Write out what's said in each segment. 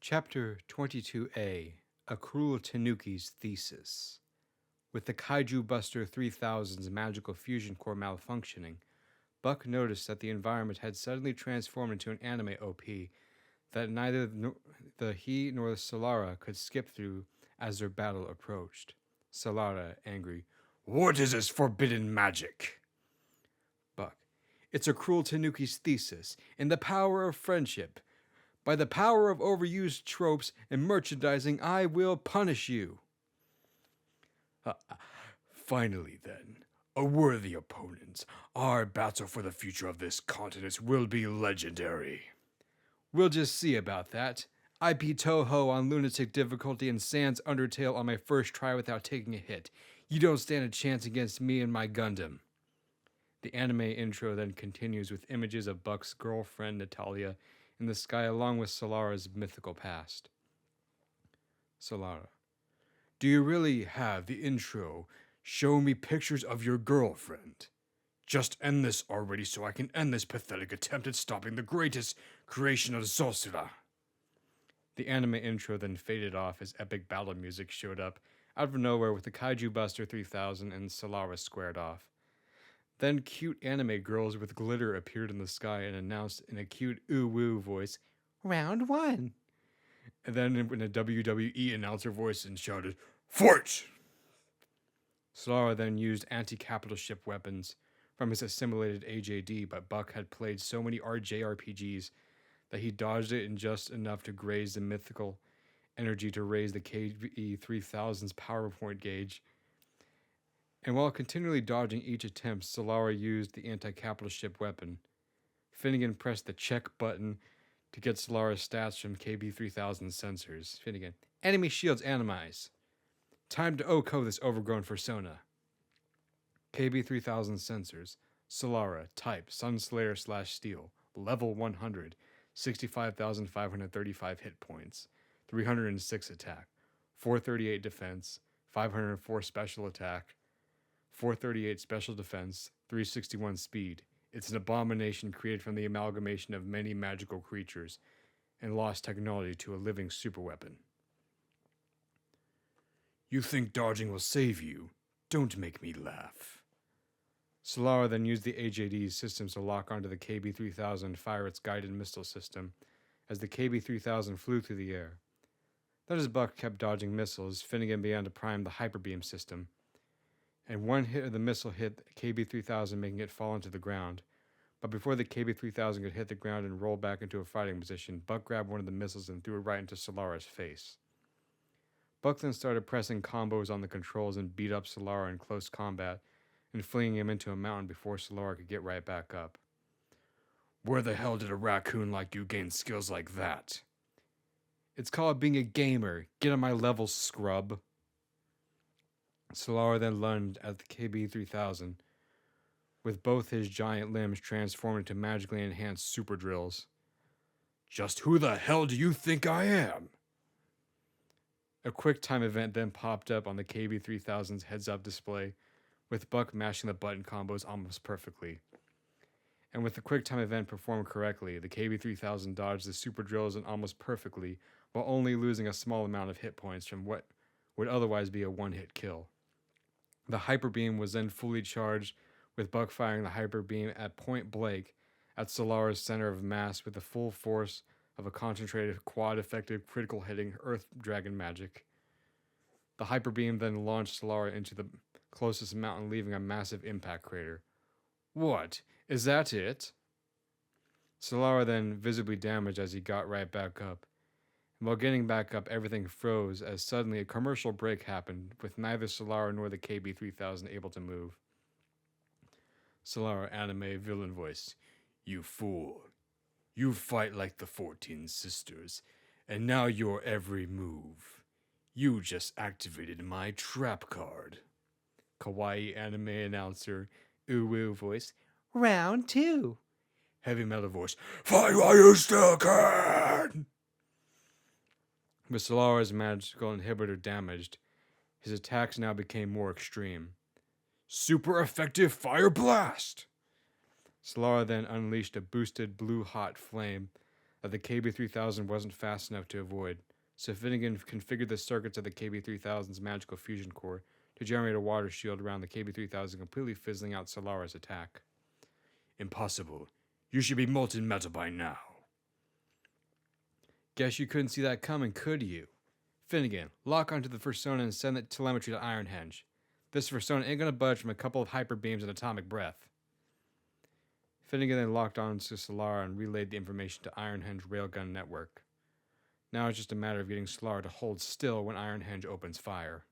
Chapter 22A A Cruel Tanuki's Thesis. With the Kaiju Buster 3000's magical fusion core malfunctioning, Buck noticed that the environment had suddenly transformed into an anime OP that neither he nor Solara could skip through as their battle approached. Solara, angry, "What is this forbidden magic?" Buck, "It's a cruel Tanuki's thesis in the power of friendship. By the power of overused tropes and merchandising, I will punish you." Finally, then, a worthy opponent. Our battle for the future of this continent will be legendary. We'll just see about that. I beat Toho on Lunatic difficulty and Sans Undertale on my first try without taking a hit. You don't stand a chance against me and my Gundam. The anime intro then continues with images of Buck's girlfriend Natalia in the sky along with Solara's mythical past. Solara, "Do you really have the intro? Show me pictures of your girlfriend. Just end this already so I can end this pathetic attempt at stopping the greatest creation of Zosura." The anime intro then faded off as epic battle music showed up out of nowhere with the Kaiju Buster 3000 and Solara squared off. Then cute anime girls with glitter appeared in the sky and announced in a cute ooh-woo voice, "Round one." And then in a WWE announcer voice and shouted, "Fight!" Solara then used anti-capital ship weapons from his assimilated AJD, but Buck had played so many JRPGs that he dodged it in just enough to graze the mythical energy to raise the KBE 3000's PowerPoint gauge. And while continually dodging each attempt, Solara used the anti-capital ship weapon. Finnegan pressed the check button to get Solara's stats from KB3000 sensors. Finnegan, "Enemy shields animize. Time to OHKO this overgrown persona." KB3000 sensors. Solara, type, Sunslayer/Steel, level 100, 65,535 hit points, 306 attack, 438 defense, 504 special attack, 438 special defense, 361 speed. It's an abomination created from the amalgamation of many magical creatures and lost technology to a living superweapon. "You think dodging will save you? Don't make me laugh." Solara then used the AJD's systems to lock onto the KB3000 and fire its guided missile system as the KB3000 flew through the air. Then as Buck kept dodging missiles, Finnegan began to prime the hyperbeam system, and one hit of the missile hit KB3000, making it fall into the ground. But before the KB3000 could hit the ground and roll back into a fighting position, Buck grabbed one of the missiles and threw it right into Solara's face. Buck then started pressing combos on the controls and beat up Solara in close combat and flinging him into a mountain before Solara could get right back up. "Where the hell did a raccoon like you gain skills like that?" "It's called being a gamer. Get on my level, scrub." Solara then lunged at the KB3000, with both his giant limbs transformed into magically enhanced super drills. "Just who the hell do you think I am?" A quick time event then popped up on the KB3000's heads-up display, with Buck mashing the button combos almost perfectly. And with the quick time event performed correctly, the KB3000 dodged the super drills and almost perfectly, while only losing a small amount of hit points from what would otherwise be a one-hit kill. The hyper beam was then fully charged, with Buck firing the hyper beam at point blank at Solara's center of mass with the full force of a concentrated quad-effective critical hitting Earth Dragon magic. The hyper beam then launched Solara into the closest mountain, leaving a massive impact crater. "What? Is that it?" Solara then visibly damaged as he got right back up. And while getting back up, everything froze as suddenly a commercial break happened, with neither Solara nor the KB3000 able to move. Solara, anime villain voice, "You fool. You fight like the 14 sisters, and now your every move. You just activated my trap card." Kawaii anime announcer, ooh-woo voice, "Round two." Heavy metal voice, "Fight while you still can." With Solara's magical inhibitor damaged, his attacks now became more extreme. "Super effective fire blast!" Solara then unleashed a boosted blue hot flame that the KB3000 wasn't fast enough to avoid, so Finnegan configured the circuits of the KB3000's magical fusion core to generate a water shield around the KB3000, completely fizzling out Solara's attack. Impossible. You should be molten metal by now. Guess you couldn't see that coming, could you? Finnegan, lock onto the persona and send that telemetry to Ironhenge. This persona ain't gonna budge from a couple of hyper beams and atomic breath. Finnegan then locked on to Solara and relayed the information to Ironhenge railgun network. Now it's just a matter of getting Solara to hold still when Ironhenge opens fire.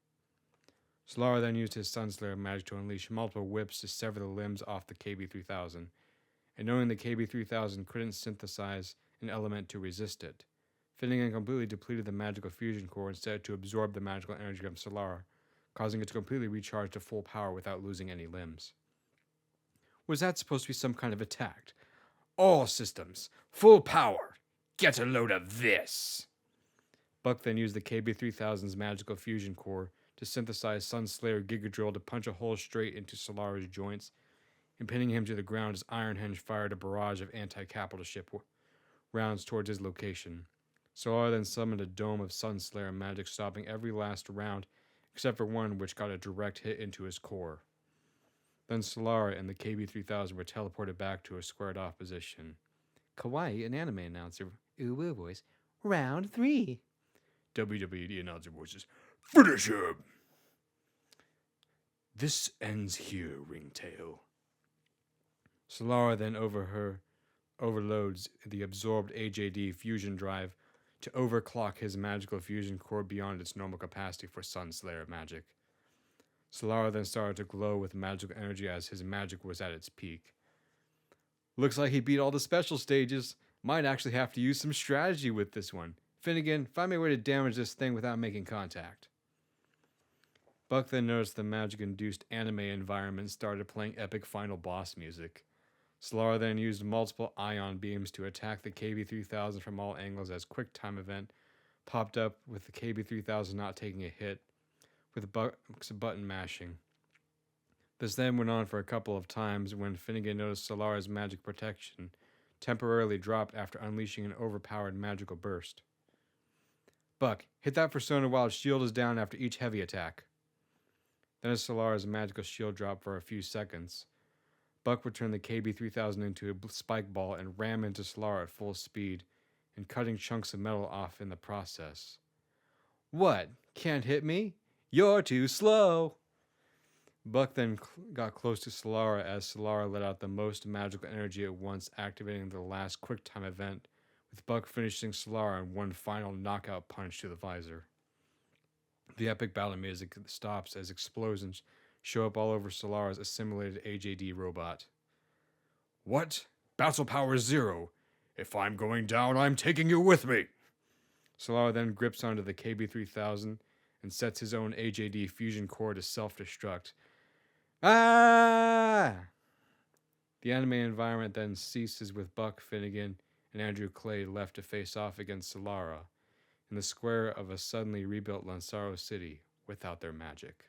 Solara then used his Sunslayer magic to unleash multiple whips to sever the limbs off the KB3000, and knowing the KB3000 couldn't synthesize an element to resist it, Finnegan completely depleted the magical fusion core instead to absorb the magical energy of Solara, causing it to completely recharge to full power without losing any limbs. Was that supposed to be some kind of attack? All systems, full power. Get a load of this. Buck then used the KB3000's magical fusion core to synthesize Sunslayer Gigadrill to punch a hole straight into Solara's joints, and pinning him to the ground as Ironhenge fired a barrage of anti-capital ship rounds towards his location. Solara then summoned a dome of Sunslayer magic, stopping every last round except for one which got a direct hit into his core. Then Solara and the KB3000 were teleported back to a squared-off position. Kawaii, an anime announcer. Uwu voice. Round 3. WWD announcer voices. Finish him! This ends here, Ringtail. Solara then overloads the absorbed AJD fusion drive to overclock his magical fusion core beyond its normal capacity for Sunslayer magic. Solara then started to glow with magical energy as his magic was at its peak. Looks like he beat all the special stages. Might actually have to use some strategy with this one. Finnegan, find me a way to damage this thing without making contact. Buck then noticed the magic-induced anime environment started playing epic final boss music. Solara then used multiple ion beams to attack the KB3000 from all angles as quick time event popped up with the KB3000 not taking a hit, with Buck's button mashing. This then went on for a couple of times when Finnegan noticed Solara's magic protection temporarily dropped after unleashing an overpowered magical burst. Buck, hit that persona while its shield is down after each heavy attack. Then as Solara's magical shield dropped for a few seconds, Buck would turn the KB3000 into a spike ball and ram into Solara at full speed, and cutting chunks of metal off in the process. What? Can't hit me? You're too slow! Buck then got close to Solara as Solara let out the most magical energy at once, activating the last quick time event, with Buck finishing Solara in one final knockout punch to the visor. The epic battle music stops as explosions show up all over Solara's assimilated AJD robot. What? Battle power 0. If I'm going down, I'm taking you with me. Solara then grips onto the KB3000 and sets his own AJD fusion core to self-destruct. Ah! The anime environment then ceases with Buck, Finnegan, and Andrew Clay left to face off against Solara in the square of a suddenly rebuilt Lansaro city without their magic.